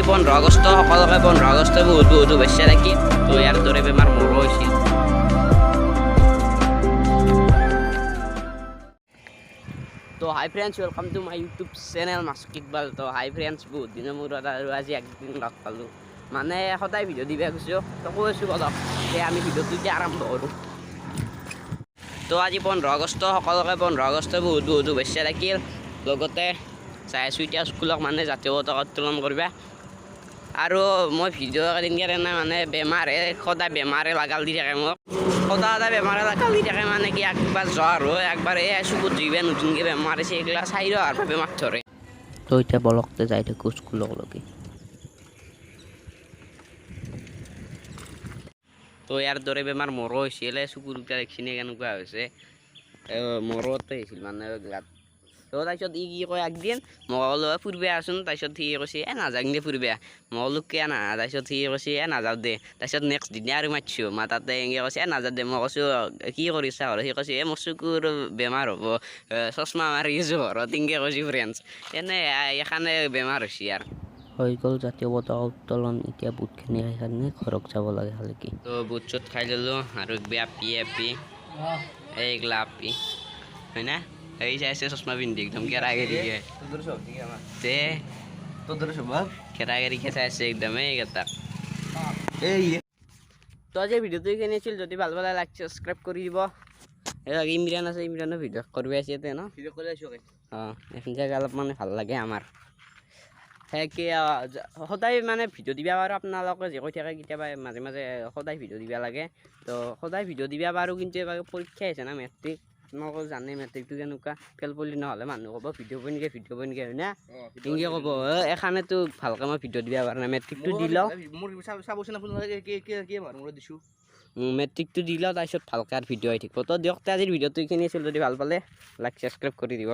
15 আগষ্ট সকলোকে 15 আগষ্ট বহুত বহুত শুভেচ্ছা থাকি তো ইয়াৰ দৰে বেমাৰ মোৰো হৈছিল। তো hi friends, welcome to my YouTube channel Mashuk Iqbal. তো হাই ফ্ৰেণ্ডছ, বহুত দিনৰ মূৰত আৰু আজি একদিন লগ পালোঁ, মানে সদায় ভিডিঅ' দিব খুজিছোঁ। তো কৈছোঁ বলক যে আমি ভিডিঅ'টো এতিয়া আৰম্ভ কৰোঁ। তো আজি 15 আগষ্ট সকলোকে 15 আগষ্ট বহুত বহুত শুভেচ্ছা থাকিল। লগতে চাই আছোঁ এতিয়া স্কুলক মানে জাতীয় পতাকা উত্তোলন কৰিবা। আৰু মই ভিডিঅ' কেনেকৈ মানে বেমাৰে সদায় বেমাৰে লাগাল দি থাকে মোক, সদায় বেমাৰে লাগাল দি থাকে। মানে কি একবাৰ জ্বৰ হয়, একবাৰ এই চকুত যিবা নতুনকৈ বেমাৰ আছে এইগিলা চাই ৰ আৰু বেমাৰ ধৰে। তো এতিয়া বলকতে যাই থাকোঁ স্কুললৈকে। তো ইয়াৰ দৰে বেমাৰ মোৰো হৈছিল, চকুৰ দুটা দেখিনে কেনেকুৱা হৈছে, মোৰোতে হৈছিল মানে গাত। তো তাৰপিছত ই কি কয় একদিন মই ক'লো ফুৰিব আছোন, তাৰপিছত সি কৈছে নাযাওঁ দে ফুৰিব। মই ক'লো কিয় নাহা, তাৰপিছত সি কৈছে নাযাওঁ দে। তাৰপিছত নেক্সট দিনা আৰু মাতিছোঁ, মাতাতে এনেকৈ কৈছে নাযাওঁ দে। মই কৈছোঁ কি কৰিছা ঘৰত? সি কৈছে মোৰ চকুৰ বেমাৰ হ'ব, চশমা মাৰি আছোঁ ঘৰত, এনেকৈ কৈছে ফ্ৰেণ্ডছ। এইখানে বেমাৰ হৈছে ইয়াৰ। হৈ গ'ল জাতীয় পতাকা উত্তোলন, এতিয়া বুটখিনি খাই কাৰণে ঘৰত যাব লাগে ভালকৈ। তো বুট চুট খাই ল'লোঁ আৰু আপি এইগিলা আপি হয় না, এই চাইছে চশমা পিন্ধি একদম কেৰাকেৰিকে তে কেৰাকেৰিকে চাইছে একদম এইকেইটাক। তো আজি ভিডিঅ'টো এইখিনি আছিল, যদি ভাল পালে লাইক ছাবস্ক্ৰাইব কৰি দিব। ইমৰান আছে, ইমৰানৰ ভিডিঅ' কৰিব আছে ইয়াতে ন, ভিডিঅ' কৰি আছোঁ। এখন জেগা অলপ মানে ভাল লাগে আমাৰ। কি সদায় মানে ভিডিঅ' দিবা পাৰোঁ, আপোনালোকে যে কৈ থাকে কেতিয়াবা মাজে মাজে সদায় ভিডিঅ' দিব লাগে। তো সদায় ভিডিঅ' দিব পাৰোঁ, কিন্তু এবাৰ পৰীক্ষা আহিছে না মেট্ৰিক, আপোনালোকে জানে মেট্ৰিকটো কেনেকুৱা, ফেল পঢ়লি নহ'লে মানুহ ক'ব ভিডিঅ' বনিকে হয় না, এনেকৈ ক'ব। এখানেতো ভালকৈ মই ভিডিঅ' দিব পৰা নাই, মেট্ৰিকটো দি লওঁ, মেট্ৰিকটো দি লওঁ, তাৰপিছত ভালকৈ আৰু ভিডিঅ' আহি থাকিব। তো দিয়ক আজিৰ ভিডিঅ'টো এইখিনি আছিল, যদি ভাল পালে লাইক ছাবস্ক্ৰাইব কৰি দিব।